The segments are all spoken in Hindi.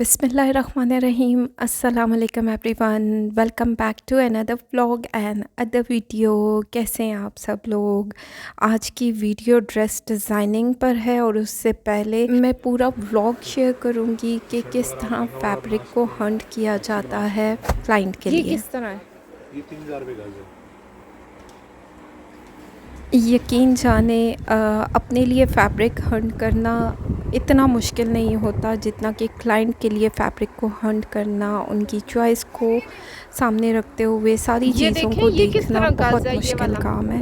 बिस्मिल्लाहिर्रहमानिर्रहीम अस्सलाम वालेकुम everyone. Welcome back to another vlog and other video. कैसे हैं आप सब लोग। आज की वीडियो ड्रेस डिज़ाइनिंग पर है और उससे पहले मैं पूरा व्लॉग शेयर करूंगी कि किस तरह फैब्रिक को हंट किया जाता है क्लाइंट के लिए। किस तरह है ये 3000 रुपये गज है। यकीन जाने अपने लिए फ़ैब्रिक हंट करना इतना मुश्किल नहीं होता जितना कि क्लाइंट के लिए फ़ैब्रिक को हंट करना, उनकी चॉइस को सामने रखते हुए सारी चीज़ों को देखना बहुत मुश्किल काम है।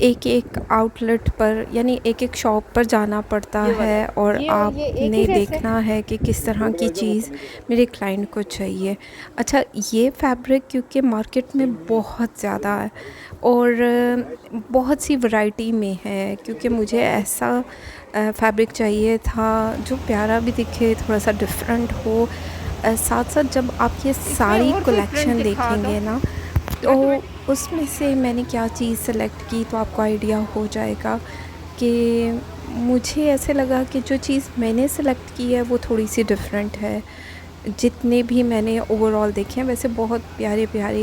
एक-एक आउटलेट पर यानी एक-एक शॉप पर जाना पड़ता है और आपने देखना है कि किस तरह की चीज़ मेरे क्लाइंट को चाहिए। अच्छा, ये फ़ैब्रिक क्योंकि मार्केट में बहुत ज़्यादा है और बहुत सी वैरायटी में है, क्योंकि मुझे ऐसा फैब्रिक चाहिए था जो प्यारा भी दिखे, थोड़ा सा डिफरेंट हो। साथ साथ जब आप ये सारी कलेक्शन देखेंगे ना, तो उसमें से मैंने क्या चीज़ सेलेक्ट की तो आपको आइडिया हो जाएगा कि मुझे ऐसे लगा कि जो चीज़ मैंने सेलेक्ट की है वो थोड़ी सी डिफरेंट है। जितने भी मैंने ओवरऑल देखे हैं, वैसे बहुत प्यारे प्यारे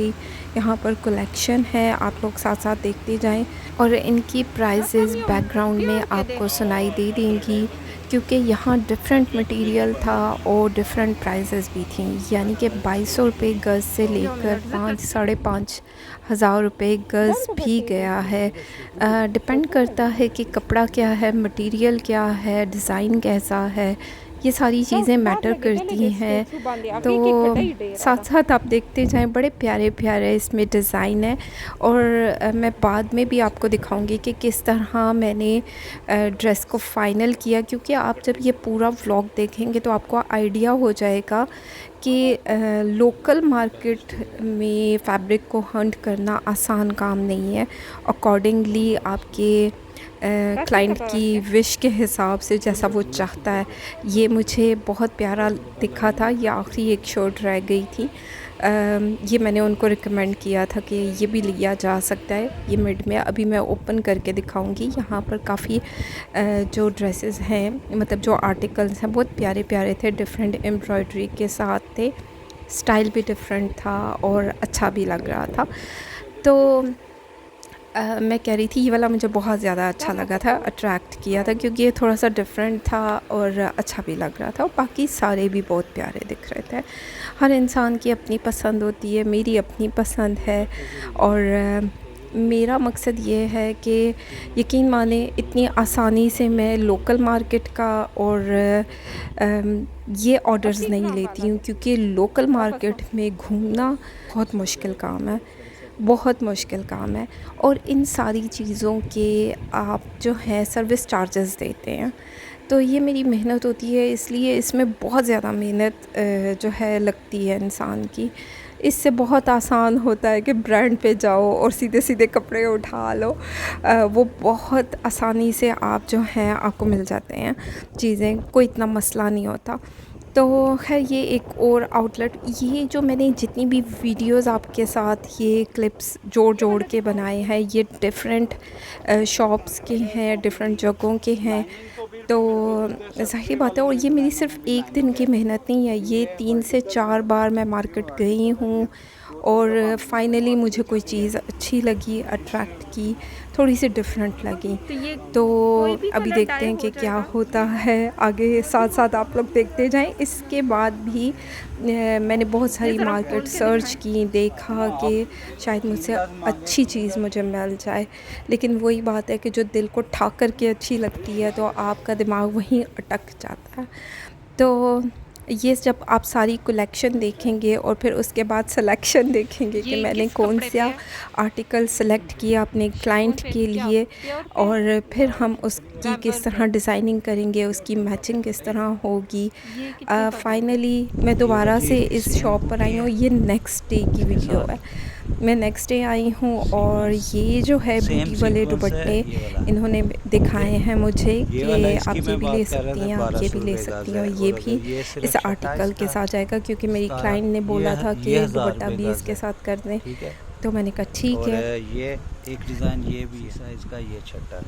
यहाँ पर कलेक्शन है, आप लोग साथ साथ देखते जाएं और इनकी प्राइसेस बैकग्राउंड में आपको सुनाई दे देंगी, क्योंकि यहाँ डिफरेंट मटेरियल था और डिफरेंट प्राइसेस भी थी। यानी कि 2200 रुपये गज़ से लेकर 5-5.5 हज़ार रुपये गज़ भी गया है। डिपेंड करता है कि कपड़ा क्या है, मटेरियल क्या है, डिज़ाइन कैसा है, ये सारी चीज़ें मैटर करती हैं। तो साथ साथ आप देखते जाएं, बड़े प्यारे प्यारे इसमें डिज़ाइन है और मैं बाद में भी आपको दिखाऊंगी कि किस तरह मैंने ड्रेस को फ़ाइनल किया, क्योंकि आप जब ये पूरा व्लॉग देखेंगे तो आपको आइडिया हो जाएगा कि लोकल मार्केट में फ़ैब्रिक को हंट करना आसान काम नहीं है। अकॉर्डिंगली आपके क्लाइंट की विश के हिसाब से जैसा वो चाहता है। ये मुझे बहुत प्यारा दिखा था, ये आखिरी एक शर्ट रह गई थी। ये मैंने उनको रिकमेंड किया था कि ये भी लिया जा सकता है। ये मिड में अभी मैं ओपन करके दिखाऊंगी। यहाँ पर काफ़ी जो ड्रेसेस हैं, मतलब जो आर्टिकल्स हैं, बहुत प्यारे प्यारे थे, डिफरेंट एम्ब्रॉयडरी के साथ थे, स्टाइल भी डिफरेंट था और अच्छा भी लग रहा था। तो मैं कह रही थी ये वाला मुझे बहुत ज़्यादा अच्छा लगा था, अट्रैक्ट किया था, क्योंकि ये थोड़ा सा डिफरेंट था और अच्छा भी लग रहा था, और बाकी सारे भी बहुत प्यारे दिख रहे थे। हर इंसान की अपनी पसंद होती है, मेरी अपनी पसंद है और मेरा मकसद ये है कि यकीन माने इतनी आसानी से मैं लोकल मार्केट का और ये ऑर्डर्स नहीं लेती हूँ, क्योंकि लोकल मार्केट में घूमना बहुत मुश्किल काम है, बहुत मुश्किल काम है। और इन सारी चीज़ों के आप जो है सर्विस चार्जेस देते हैं, तो ये मेरी मेहनत होती है, इसलिए इसमें बहुत ज़्यादा मेहनत जो है लगती है इंसान की। इससे बहुत आसान होता है कि ब्रांड पे जाओ और सीधे सीधे कपड़े उठा लो, वो बहुत आसानी से आप जो हैं आपको मिल जाते हैं चीज़ें, कोई इतना मसला नहीं होता। तो खैर ये एक और आउटलेट, ये जो मैंने जितनी भी वीडियोस आपके साथ ये क्लिप्स जोड़ जोड़ के बनाए हैं, ये डिफरेंट शॉप्स के हैं, डिफरेंट जगहों के हैं। तो ज़ाहिर बात है, और ये मेरी सिर्फ़ एक दिन की मेहनत नहीं है, ये 3 से 4 बार मैं मार्केट गई हूँ और फाइनली मुझे कोई चीज़ अच्छी लगी, अट्रैक्ट की, थोड़ी सी डिफरेंट लगी। तो अभी देखते हैं कि क्या होता है आगे, साथ साथ आप लोग देखते जाएं। इसके बाद भी मैंने बहुत सारी मार्केट सर्च की, देखा कि शायद मुझसे अच्छी चीज़ मुझे मिल जाए, लेकिन वही बात है कि जो दिल को ठा कर के अच्छी लगती है तो आपका दिमाग वहीं अटक जाता है। तो ये जब आप सारी कलेक्शन देखेंगे और फिर उसके बाद सिलेक्शन देखेंगे कि मैंने कौन सा आर्टिकल सेलेक्ट किया अपने क्लाइंट के लिए, और फिर हम उसकी किस तरह डिज़ाइनिंग करेंगे, उसकी मैचिंग किस तरह होगी। फाइनली मैं दोबारा से इस शॉप पर आई हूँ। ये नेक्स्ट डे की वीडियो है, मैं नेक्स्ट डे आई हूँ और ये जो है बूटी वाले दुपट्टे इन्होंने दिखाए हैं मुझे कि आप ये भी ले सकती हैं, आप ये भी ले सकती हैं, और ये भी इस आर्टिकल के साथ जाएगा, क्योंकि मेरी क्लाइंट ने बोला था कि दुपट्टा भी इसके साथ कर दें। तो मैंने कहा ठीक है। ये एक डिज़ाइन ये भी साइज़ का, ये छठा,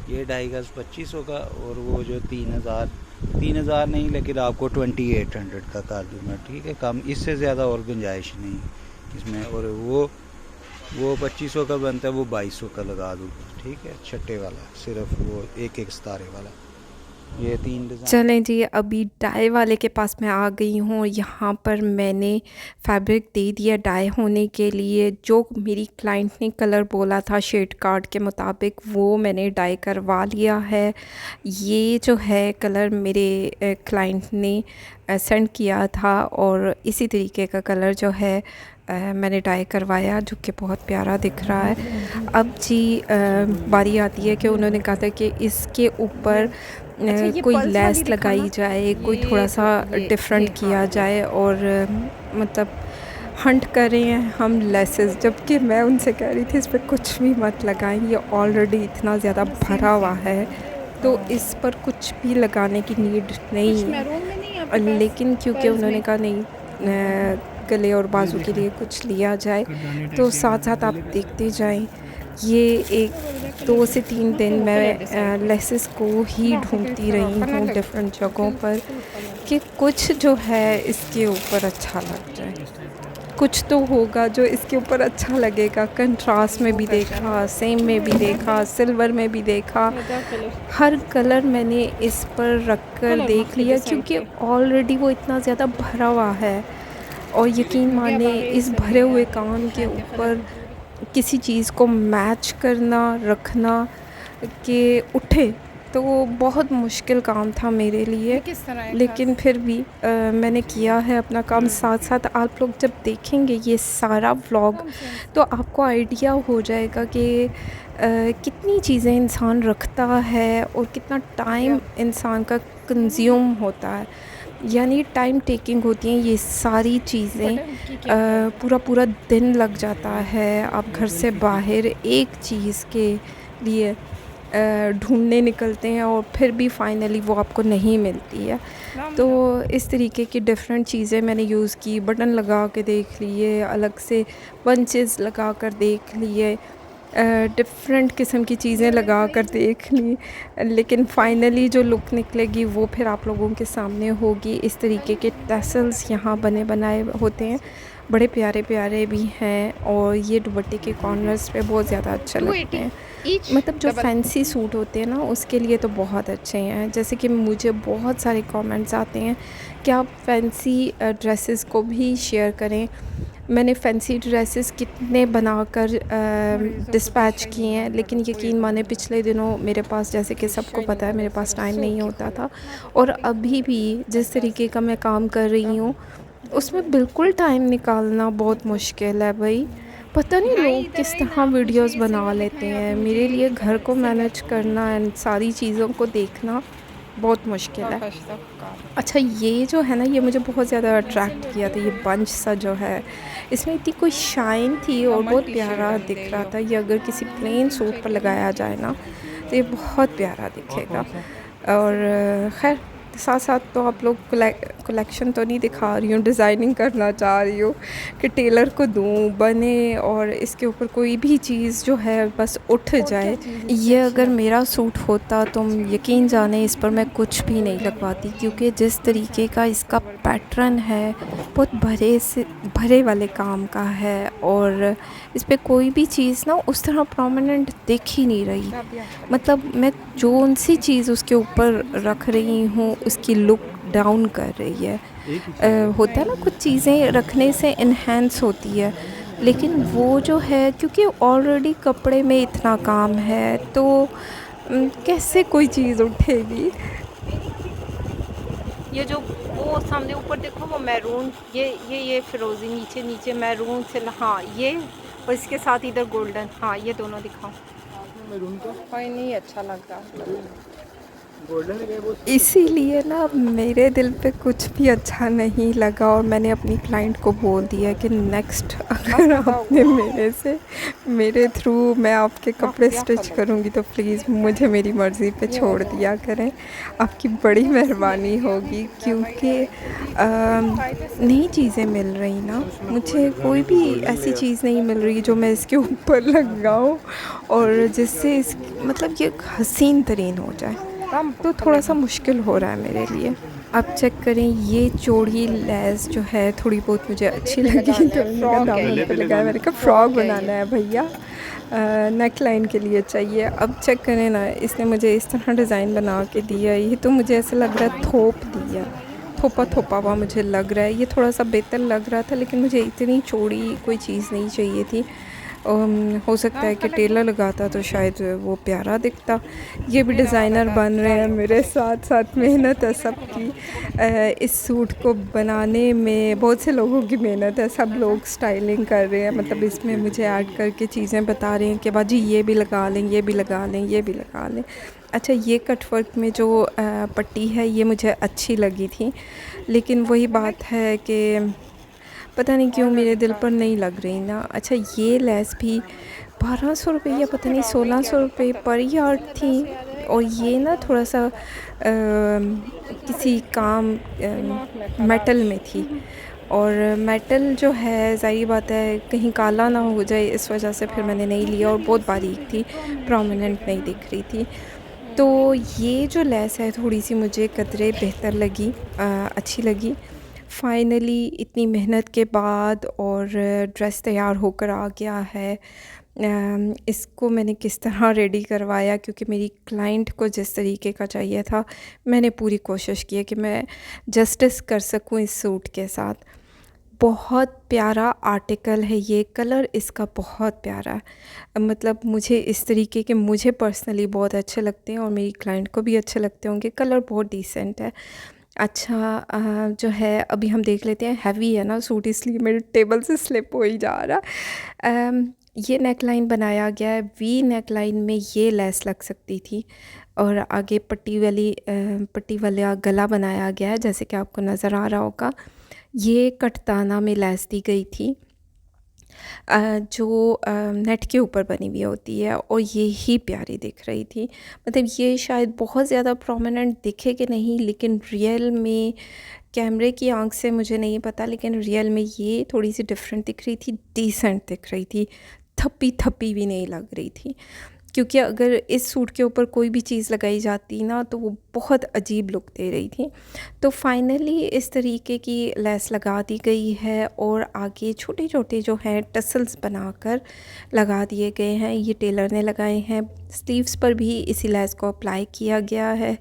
ये 2.5 गज 2500 का, और वो जो 3000 3000 नहीं, लेकिन आपको 2800 का कर दूंगा, ठीक है। कम इससे ज़्यादा और गुंजाइश नहीं इसमें। और वो 2500 का बनता है, वो 2200 का लगा दूंगा, ठीक है। छट्टे वाला सिर्फ वो एक एक सितारे वाला। ये 3 डिज़ाइन। चलें जी, अभी डाई वाले के पास मैं आ गई हूँ और यहाँ पर मैंने फैब्रिक दे दिया डाई होने के लिए। जो मेरी क्लाइंट ने कलर बोला था शेड कार्ड के मुताबिक, वो मैंने डाई करवा लिया है। ये जो है कलर मेरे क्लाइंट ने सेंड किया था और इसी तरीके का कलर जो है मैंने डाई करवाया, जो कि बहुत प्यारा दिख रहा है। अब जी बारी आती है कि उन्होंने कहा था कि इसके ऊपर कोई लेस लगाई जाए, कोई थोड़ा सा डिफरेंट किया जाए और मतलब हंट कर रहे हैं हम लेसेस, जबकि मैं उनसे कह रही थी इस पर कुछ भी मत लगाएं, ये ऑलरेडी इतना ज़्यादा भरा हुआ है तो इस पर कुछ भी लगाने की नीड नहीं है। लेकिन क्योंकि उन्होंने कहा नहीं गले और बाजू के लिए कुछ लिया जाए, तो साथ साथ आप देखते जाएं। ये एक 2 से 3 दिन मैं लेसेस को ही ढूंढती रही हूँ डिफरेंट जगहों पर कि कुछ जो है इसके ऊपर अच्छा लग जाए। कुछ तो होगा जो इसके ऊपर अच्छा लगेगा। कंट्रास्ट में भी देखा, सेम में भी देखा, सिल्वर में भी देखा, हर कलर मैंने इस पर रख कर देख लिया क्योंकि ऑलरेडी वो इतना ज़्यादा भरा हुआ है। और यकीन माने इस भरे हुए काम के ऊपर किसी चीज़ को मैच करना, रखना कि उठे, तो वो बहुत मुश्किल काम था मेरे लिए। लेकिन फिर भी मैंने किया है अपना काम। साथ साथ आप लोग जब देखेंगे ये सारा व्लॉग तो आपको आइडिया हो जाएगा कि कितनी चीज़ें इंसान रखता है और कितना टाइम इंसान का कंज्यूम होता है। यानी टाइम टेकिंग होती हैं ये सारी चीज़ें। पूरा दिन लग जाता है। आप घर से बाहर एक चीज़ के लिए ढूंढने निकलते हैं और फिर भी फाइनली वो आपको नहीं मिलती है। तो इस तरीके की डिफरेंट चीज़ें मैंने यूज़ की। बटन लगा के देख लिए, अलग से बंचेस लगा कर देख लिए, डिफरेंट किस्म की चीज़ें लगा कर देख ली, लेकिन फ़ाइनली जो लुक निकलेगी वो फिर आप लोगों के सामने होगी। इस तरीके के टैसल्स यहाँ बने बनाए होते हैं, बड़े प्यारे प्यारे भी हैं और ये दुपट्टे के कॉर्नर्स पे बहुत ज़्यादा अच्छे लगते हैं। मतलब जो फैंसी सूट होते हैं ना उसके लिए तो बहुत अच्छे हैं। जैसे कि मुझे बहुत सारे कमेंट्स आते हैं कि आप फैंसी ड्रेसेस को भी शेयर करें। मैंने फैंसी ड्रेसेस कितने बनाकर डिस्पैच किए हैं, लेकिन यकीन माने पिछले दिनों मेरे पास, जैसे कि सबको पता है, मेरे पास टाइम नहीं होता था। और अभी भी जिस तरीके का मैं काम कर रही हूँ उसमें बिल्कुल टाइम निकालना बहुत मुश्किल है भाई। पता नहीं लोग किस तरह वीडियोस बना लेते हैं। मेरे लिए घर को मैनेज करना एंड सारी चीज़ों को देखना बहुत मुश्किल है। अच्छा, ये जो है ना, ये मुझे बहुत ज़्यादा अट्रैक्ट किया था। ये बंच सा जो है, इसमें इतनी कोई शाइन थी और बहुत प्यारा दिख रहा था। ये अगर किसी प्लेन सूट पर लगाया जाए ना तो ये बहुत प्यारा दिखेगा। और खैर साथ साथ तो आप लोग कलेक्शन तो नहीं दिखा रही हूँ, डिज़ाइनिंग करना चाह रही हूँ कि टेलर को दूँ बने और इसके ऊपर कोई भी चीज़ जो है बस उठ जाए। ये अगर मेरा सूट होता तो यकीन जाने इस पर मैं कुछ भी नहीं लगवाती, क्योंकि जिस तरीके का इसका पैटर्न है बहुत भरे वाले काम का है और इस पर कोई भी चीज़ ना उस तरह प्रोमिनेंट दिख ही नहीं रही। मतलब मैं जो सी चीज़ उसके ऊपर रख रही हूँ उसकी लुक डाउन कर रही है। होता है ना कुछ चीज़ें रखने से इन्हेंस होती है, लेकिन वो जो है क्योंकि ऑलरेडी कपड़े में इतना काम है तो कैसे कोई चीज़ उठेगी। ये जो वो सामने ऊपर देखो वो मैरून, ये फिरोज़ी, नीचे मैरून से, हाँ ये, और इसके साथ इधर गोल्डन, हाँ ये दोनों दिखाओ। मैरून का कोई नहीं अच्छा लग रहा। गोल्डन है वो। इसीलिए ना मेरे दिल पे कुछ भी अच्छा नहीं लगा और मैंने अपनी क्लाइंट को बोल दिया कि नेक्स्ट अगर आपने मेरे थ्रू मैं आपके कपड़े स्टिच करूँगी तो प्लीज़ मुझे मेरी मर्ज़ी पे छोड़ दिया करें, आपकी बड़ी मेहरबानी होगी। क्योंकि नई चीज़ें मिल रही ना, मुझे कोई भी ऐसी चीज़ नहीं मिल रही जो मैं इसके ऊपर लगाऊँ और जिससे मतलब ये हसीन तरीन हो जाए। तो थोड़ा सा मुश्किल हो रहा है मेरे लिए। अब चेक करें, ये चौड़ी लेस जो है थोड़ी बहुत मुझे अच्छी लगी, तो मैंने कहा दामन पे लगाया, मैंने कहा फ्रॉक बनाना है भैया, नेक लाइन के लिए चाहिए। अब चेक करें ना, इसने मुझे इस तरह डिज़ाइन बना के दिया, ये तो मुझे ऐसा लग रहा है थोप दिया, थोपा थोपा हुआ मुझे लग रहा है। ये थोड़ा सा बेहतर लग रहा था, लेकिन मुझे इतनी चौड़ी कोई चीज़ नहीं चाहिए थी। हो सकता है कि टेलर लगाता तो शायद वो प्यारा दिखता। ये भी डिज़ाइनर बन रहे हैं मेरे साथ साथ, मेहनत है सबकी। इस सूट को बनाने में बहुत से लोगों की मेहनत है, सब लोग स्टाइलिंग कर रहे हैं, मतलब इसमें मुझे ऐड करके चीज़ें बता रहे हैं कि बाजी ये भी लगा लें, ये भी लगा लें, ये भी लगा लें। अच्छा, ये कट वर्क में जो पट्टी है ये मुझे अच्छी लगी थी, लेकिन वही बात है कि पता नहीं क्यों मेरे दिल पर नहीं लग रही ना। अच्छा, ये लेस भी 1200 रुपये या पता नहीं 1600 रुपये पर यार्ड थी, और ये ना थोड़ा सा किसी काम मेटल में थी, और मेटल जो है ज़ाहिर बात है कहीं काला ना हो जाए, इस वजह से फिर मैंने नहीं लिया, और बहुत बारीक थी, प्रोमिनेंट नहीं दिख रही थी। तो ये जो लेस है थोड़ी सी मुझे कदरे बेहतर लगी, अच्छी लगी। फाइनली इतनी मेहनत के बाद और ड्रेस तैयार होकर आ गया है। इसको मैंने किस तरह रेडी करवाया, क्योंकि मेरी क्लाइंट को जिस तरीके का चाहिए था, मैंने पूरी कोशिश की है कि मैं जस्टिस कर सकूं इस सूट के साथ। बहुत प्यारा आर्टिकल है ये, कलर इसका बहुत प्यारा है, मतलब मुझे इस तरीके के मुझे पर्सनली बहुत अच्छे लगते हैं, और मेरी क्लाइंट को भी अच्छे लगते होंगे। कलर बहुत डिसेंट है। अच्छा, जो है अभी हम देख लेते हैं। हैवी है ना सूट, इसलिए मेरे टेबल से स्लिप हो ही जा रहा। ये नेक लाइन बनाया गया है, वी नेक लाइन में ये लेस लग सकती थी, और आगे पट्टी वाला गला बनाया गया है, जैसे कि आपको नज़र आ रहा होगा। ये कटदाना में लेस दी गई थी, जो नेट के ऊपर बनी हुई होती है, और ये ही प्यारी दिख रही थी। मतलब ये शायद बहुत ज़्यादा प्रोमिनेंट दिखे कि नहीं, लेकिन रियल में कैमरे की आंख से मुझे नहीं पता, लेकिन रियल में ये थोड़ी सी डिफरेंट दिख रही थी, डिसेंट दिख रही थी, थप्पी थप्पी भी नहीं लग रही थी। क्योंकि अगर इस सूट के ऊपर कोई भी चीज़ लगाई जाती ना तो वो बहुत अजीब लुक दे रही थी। तो फाइनली इस तरीके की लेस लगा दी गई है, और आगे छोटे छोटे जो हैं टसल्स बनाकर लगा दिए गए हैं, ये टेलर ने लगाए हैं। स्लीव्स पर भी इसी लेस को अप्लाई किया गया है,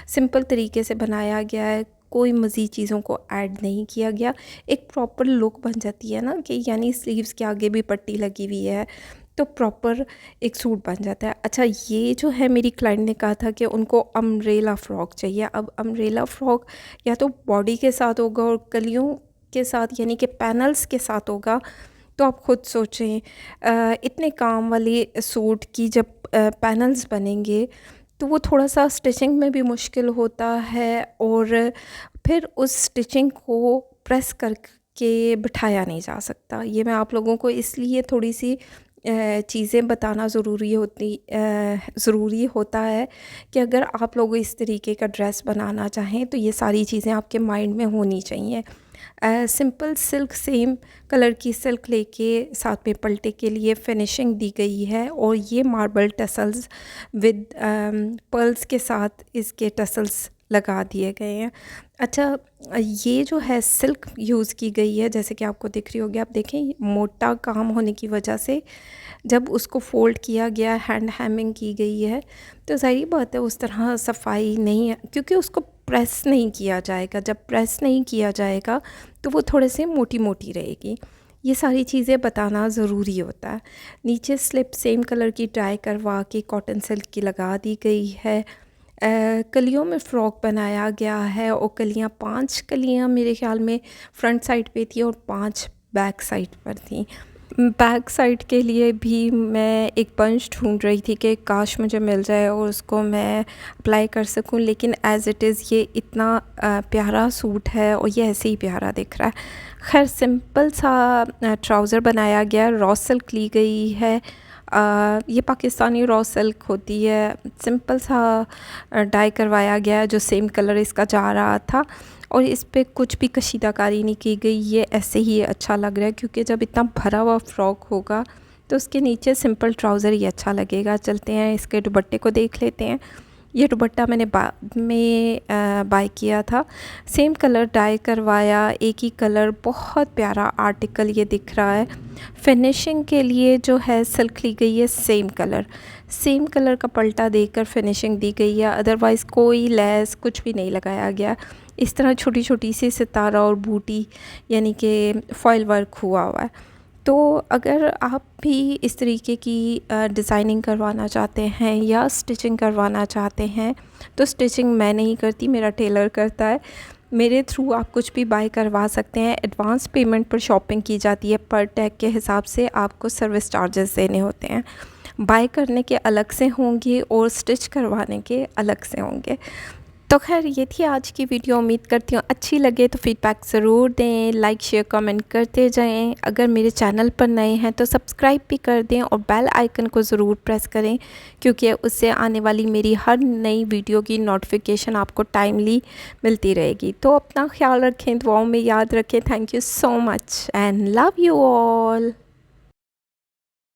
सिंपल तरीके से बनाया गया है, कोई मज़ीद चीज़ों को ऐड नहीं किया गया। एक प्रॉपर लुक बन जाती है ना, कि यानी स्लीव्स के आगे भी पट्टी लगी हुई है, तो प्रॉपर एक सूट बन जाता है। अच्छा, ये जो है मेरी क्लाइंट ने कहा था कि उनको अम्ब्रेला फ़्रॉक चाहिए। अब अम्ब्रेला फ़्रॉक या तो बॉडी के साथ होगा और कलियों के साथ, यानी कि पैनल्स के साथ होगा, तो आप खुद सोचें इतने काम वाले सूट की जब पैनल्स बनेंगे तो वो थोड़ा सा स्टिचिंग में भी मुश्किल होता है, और फिर उस स्टिचिंग को प्रेस करके बिठाया नहीं जा सकता। ये मैं आप लोगों को इसलिए थोड़ी सी चीज़ें बताना ज़रूरी होता है कि अगर आप लोग इस तरीके का ड्रेस बनाना चाहें तो ये सारी चीज़ें आपके माइंड में होनी चाहिए। सिंपल सिल्क, सेम कलर की सिल्क लेके साथ में पल्टे के लिए फिनिशिंग दी गई है, और ये मार्बल टसल्स विद पर्ल्स के साथ इसके टसल्स लगा दिए गए हैं। अच्छा, ये जो है सिल्क यूज़ की गई है, जैसे कि आपको दिख रही होगी, आप देखें मोटा काम होने की वजह से जब उसको फ़ोल्ड किया गया, हैंड हैमिंग की गई है, तो ज़ाहिर बात है उस तरह सफाई नहीं है, क्योंकि उसको प्रेस नहीं किया जाएगा। जब प्रेस नहीं किया जाएगा तो वो थोड़े से मोटी मोटी रहेगी। ये सारी चीज़ें बताना ज़रूरी होता है। नीचे स्लिप सेम कलर की ट्राई करवा के कॉटन सिल्क की लगा दी गई है। कलियों में फ़्रॉक बनाया गया है, और कलियाँ 5 कलियाँ मेरे ख़्याल में फ्रंट साइड पे थी और 5 बैक साइड पर थी। बैक साइड के लिए भी मैं एक बंच ढूंढ रही थी कि काश मुझे मिल जाए और उसको मैं अप्लाई कर सकूं, लेकिन एज़ इट इज़ ये इतना प्यारा सूट है और ये ऐसे ही प्यारा दिख रहा है। खैर, सिंपल सा ट्राउज़र बनाया गया, रॉ सिल्क ली गई है। ये पाकिस्तानी रॉ सिल्क होती है, सिंपल सा डाई करवाया गया है जो सेम कलर इसका जा रहा था, और इस पे कुछ भी कशीदाकारी नहीं की गई। ये ऐसे ही अच्छा लग रहा है, क्योंकि जब इतना भरा हुआ फ़्रॉक होगा तो उसके नीचे सिंपल ट्राउज़र ही अच्छा लगेगा। चलते हैं इसके दुपट्टे को देख लेते हैं। ये दुपट्टा मैंने बाद में बाय किया था। सेम कलर डाई करवाया, एक ही कलर, बहुत प्यारा आर्टिकल ये दिख रहा है। फिनिशिंग के लिए जो है सिल्क ली गई है सेम कलर का पल्टा देकर फिनिशिंग दी गई है। अदरवाइज़ कोई लेस कुछ भी नहीं लगाया गया। इस तरह छोटी छोटी सी सितारा और बूटी यानी कि फॉइल वर्क हुआ है। तो अगर आप भी इस तरीके की डिज़ाइनिंग करवाना चाहते हैं या स्टिचिंग करवाना चाहते हैं, तो स्टिचिंग मैं नहीं करती, मेरा टेलर करता है। मेरे थ्रू आप कुछ भी बाय करवा सकते हैं। एडवांस पेमेंट पर शॉपिंग की जाती है, पर टैग के हिसाब से आपको सर्विस चार्जेस देने होते हैं। बाय करने के अलग से होंगे और स्टिच करवाने के अलग से होंगे। तो खैर ये थी आज की वीडियो। उम्मीद करती हूँ अच्छी लगे तो फीडबैक ज़रूर दें, लाइक शेयर कमेंट करते जाएं। अगर मेरे चैनल पर नए हैं तो सब्सक्राइब भी कर दें और बेल आइकन को ज़रूर प्रेस करें, क्योंकि उससे आने वाली मेरी हर नई वीडियो की नोटिफिकेशन आपको टाइमली मिलती रहेगी। तो अपना ख्याल रखें, दुआओं में याद रखें। Thank you so much and love you all.